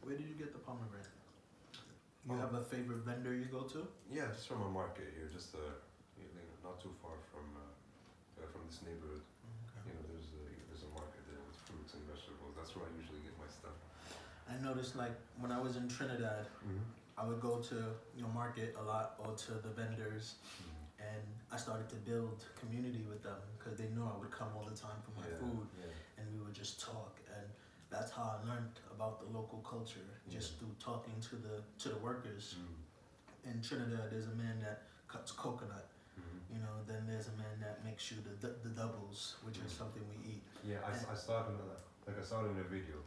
Where did you get the pomegranate? You have a favorite vendor you go to? Yeah, just from a market here, just not too far from this neighborhood. Okay. You know, there's a market there with fruits and vegetables. That's where I usually get my stuff. I noticed like when I was in Trinidad, I would go to market a lot or to the vendors, and I started to build community with them because they knew I would come all the time for my food, and we would just talk, and that's how I learned about the local culture, just through talking to the workers. In Trinidad, there's a man that cuts coconut. You know, then there's a man that makes you the doubles, which is something we eat. Yeah, I saw it I saw it in a video.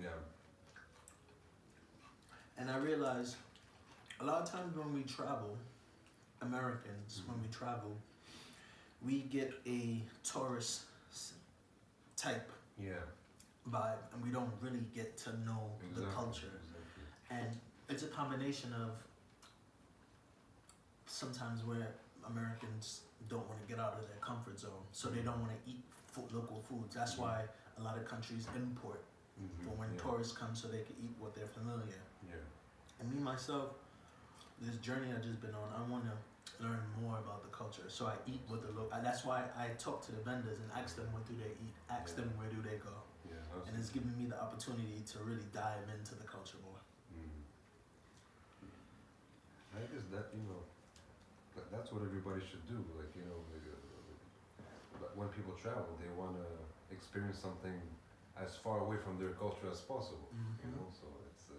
Yeah. And I realized a lot of times when we travel, Americans, when we travel, we get a tourist type vibe, and we don't really get to know the culture. And it's a combination of sometimes where Americans don't want to get out of their comfort zone, so they don't want to eat local foods. That's why a lot of countries import for when tourists come, so they can eat what they're familiar. And me myself, this journey I've just been on, I want to learn more about the culture. So I eat with the local. That's why I talk to the vendors and ask them what do they eat, ask them where do they go. And it's giving me the opportunity to really dive into the culture more. I guess that, that's what everybody should do. Like, when people travel, they want to experience something as far away from their culture as possible. So it's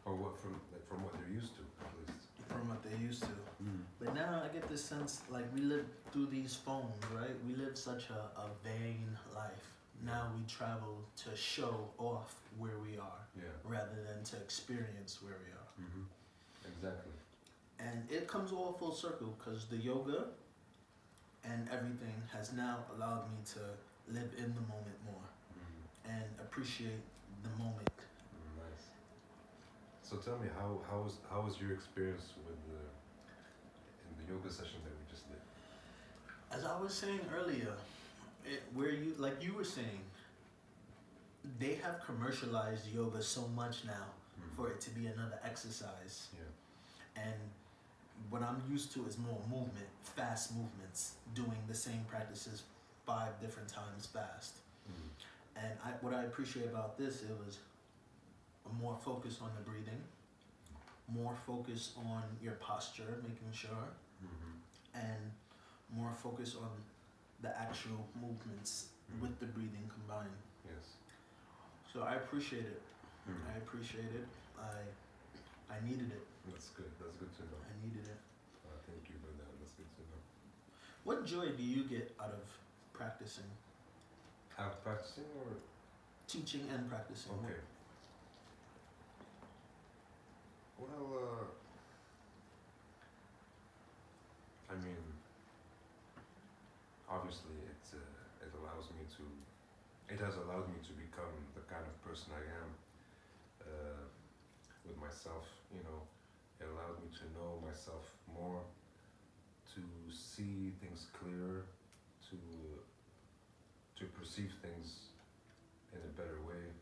from what they're used to, at least. From what they're used to. But now I get this sense like we live through these phones, right? We live such a vain life. Now we travel to show off where we are, rather than to experience where we are. Exactly. And it comes all full circle because the yoga and everything has now allowed me to live in the moment more and appreciate the moment. Nice. So tell me, how was your experience with in the yoga session that we just did? As I was saying earlier, like you were saying, they have commercialized yoga so much now for it to be another exercise. And what I'm used to is more movement, fast movements, doing the same practices 5 different times fast. And what I appreciate about this, it was a more focus on the breathing, more focus on your posture, making sure, and more focus on the actual movements with the breathing combined. So I appreciate it. I appreciate it. I needed it. That's good. That's good to know. I needed it. Thank you for that. That's good to know. What joy do you get out of practicing? Out of practicing or? Teaching and practicing. Okay. Well, I mean, obviously it has allowed me to become the kind of person I am with myself. It allowed me to know myself more, to see things clearer, to perceive things in a better way,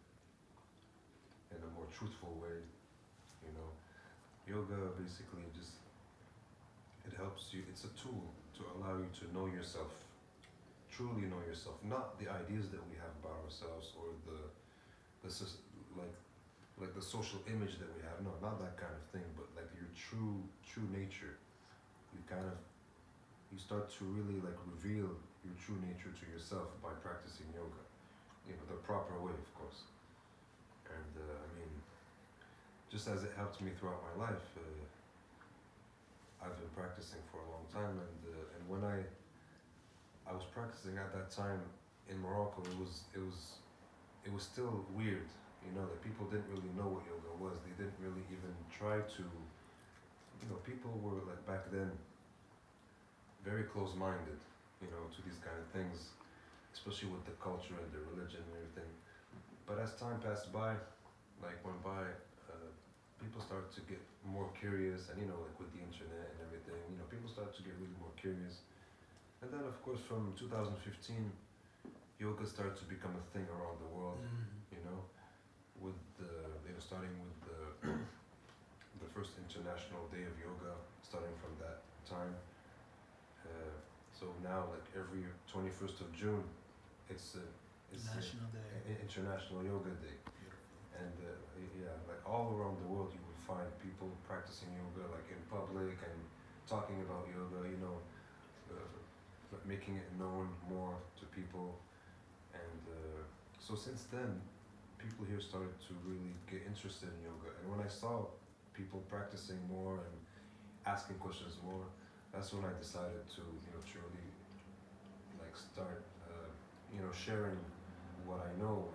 in a more truthful way. Yoga basically it helps you. It's a tool to allow you to know yourself, truly know yourself, not the ideas that we have about ourselves or the social image that we have. No, not that kind of thing, but like your true nature. You start to really like reveal your true nature to yourself by practicing yoga, the proper way, of course. And I mean, just as it helped me throughout my life, I've been practicing for a long time, and when I was practicing at that time in Morocco, it was still weird, that people didn't really know what yoga was. They didn't really even try to, people were like back then very close-minded, to these kind of things, especially with the culture and the religion and everything. But as time passed by, went by, people started to get more curious, and with the internet and everything, people started to get really more curious. And then, of course, from 2015, yoga started to become a thing around the world, with the starting with the first International Day of Yoga, starting from that time. So now, like every 21st of June, it's National Day. International Yoga Day. Beautiful. And yeah, like all around the world, you will find people practicing yoga, like in public and talking about yoga. Like making it known more to people. And so since then, people here started to really get interested in yoga. And when I saw people practicing more and asking questions more, that's when I decided to truly like start sharing what I know.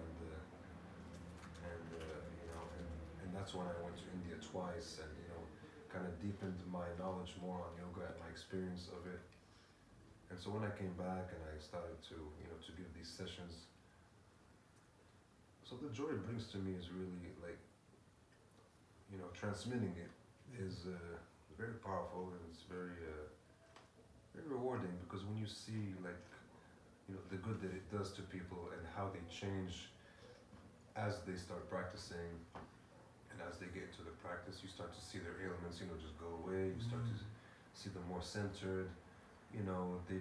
And that's when I went to India twice and kind of deepened my knowledge more on yoga and my experience of it. And so when I came back and I started to to give these sessions, so the joy it brings to me is really like transmitting it is very powerful, and it's very very rewarding, because when you see like the good that it does to people and how they change as they start practicing, and as they get into the practice, you start to see their ailments just go away. You start to see them more centered. They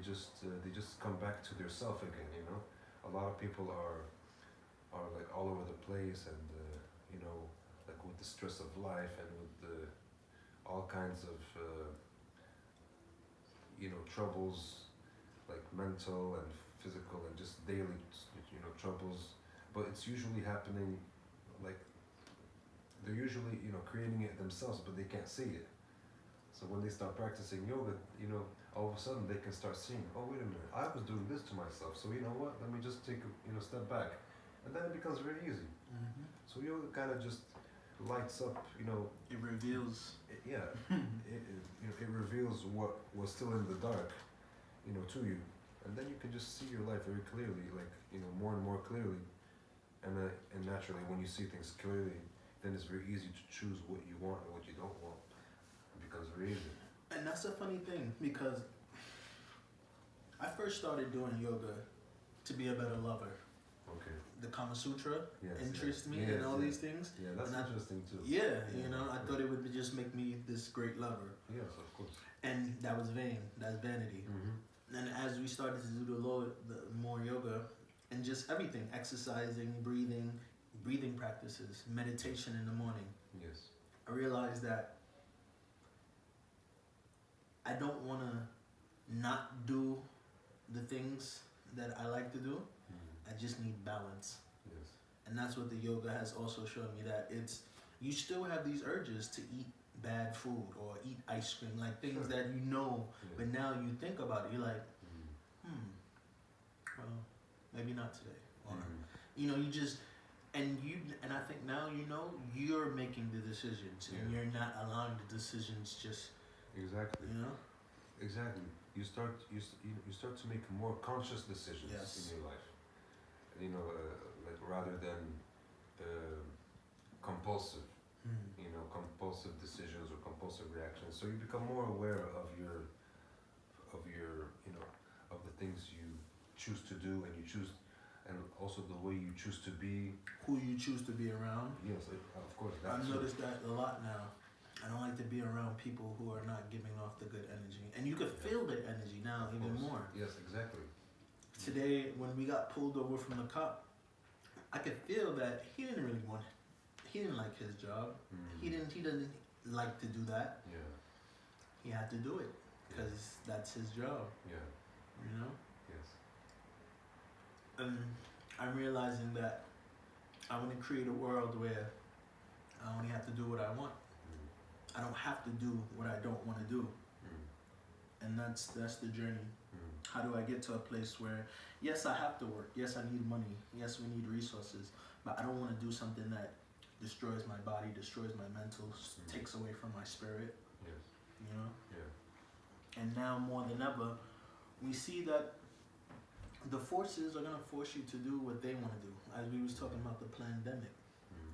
just come back to their self again. A lot of people are like all over the place, and like with the stress of life and with all kinds of troubles, like mental and physical and just daily troubles. But it's usually happening, like they're usually creating it themselves, but they can't see it. So when they start practicing yoga, all of a sudden they can start seeing, oh wait a minute, I was doing this to myself, so you know what, let me just take a step back, and then it becomes very easy. Mm-hmm. So yoga kind of just lights up, It reveals. it reveals what was still in the dark, to you, and then you can just see your life very clearly, like more and more clearly, and naturally when you see things clearly, then it's very easy to choose what you want and what you don't want. It becomes very easy. And that's a funny thing, because I first started doing yoga to be a better lover. Okay. The Kama Sutra interests me, yes, and all these things. Yeah, that's interesting too. Yeah, I thought it would just make me this great lover. Yes, of course. And that was vain. That's vanity. Mm-hmm. And as we started to do the more yoga, and just everything, exercising, breathing practices, meditation in the morning, Yes. I realized that I don't want to not do the things that I like to do. Mm-hmm. I just need balance. Yes. And that's what the yoga has also shown me, that you still have these urges to eat bad food or eat ice cream, like things that but now you think about it, you're like, well, maybe not today. Or, you just, and I think now you're making the decisions, and you're not allowing the decisions just, Exactly. Exactly. You start to make more conscious decisions in your life. Like rather than compulsive, compulsive decisions or compulsive reactions. So you become more aware of your of the things you choose to do, and also the way you choose to be, who you choose to be around. Yes, of course. I've noticed that a lot now. I don't like to be around people who are not giving off the good energy, and you can feel the energy now even more. Yes, exactly. Today, when we got pulled over from the cop, I could feel that he didn't really want it. He didn't like his job. He doesn't like to do that. Yeah. He had to do it because that's his job. Yeah. Yes. And I'm realizing that I want to create a world where I only have to do what I want. I don't have to do what I don't want to do. And that's the journey. How do I get to a place where, yes, I have to work. Yes, I need money. Yes, we need resources. But I don't want to do something that destroys my body, destroys my mental, takes away from my spirit. Yes. Yeah. And now more than ever, we see that the forces are going to force you to do what they want to do. As we was talking about the pandemic,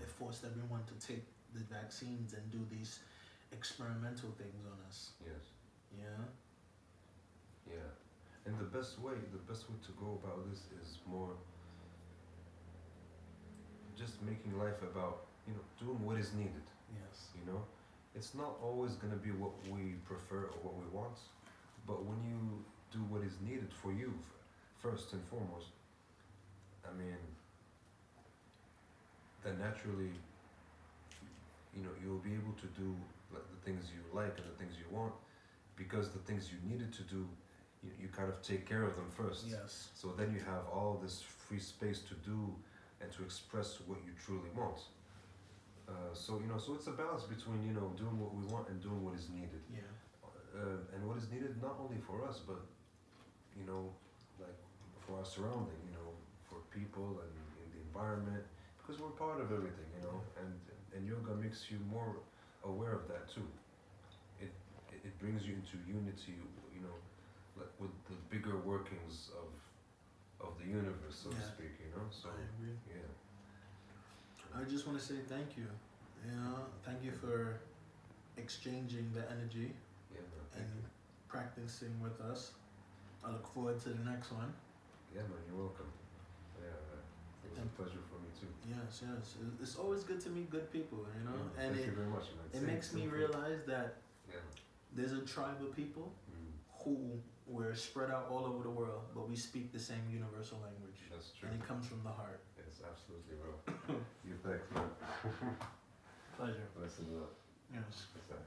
it forced everyone to take the vaccines and do these experimental things on us. Yes. Yeah. Yeah. And the best way to go about this is more just making life about, you know, doing what is needed. Yes. You know, it's not always gonna be what we prefer or what we want, but when you do what is needed for you, first and foremost, I mean, then naturally, you know, you'll be able to do the things you like and the things you want, because the things you needed to do, you kind of take care of them first. Yes. So then you have all this free space to do and to express what you truly want. So you know, so it's a balance between, you know, doing what we want and doing what is needed. Yeah. And what is needed not only for us, but you know, like for our surrounding, you know, for people and in the environment, because we're part of everything, you know. And yoga makes you more aware of that too. It brings you into unity, you know, like with the bigger workings of the universe, so to speak, you know. So I agree. yeah. I just want to say thank you. You know, thank you for exchanging the energy Yeah, man. and Thank you. practicing with us. I look forward to the next one. Yeah, man. You're welcome. Yeah, it was a pleasure for me too. Yes, yes. It's always good to meet good people, you know. Yeah, And thank you very much, man. it makes me realize that Yeah. there's a tribe of people Mm, who we're spread out all over the world, but we speak the same universal language, that's true. and it comes from the heart. It's absolutely bro. You thanks, man. Pleasure. Listen up. Yes. That's that.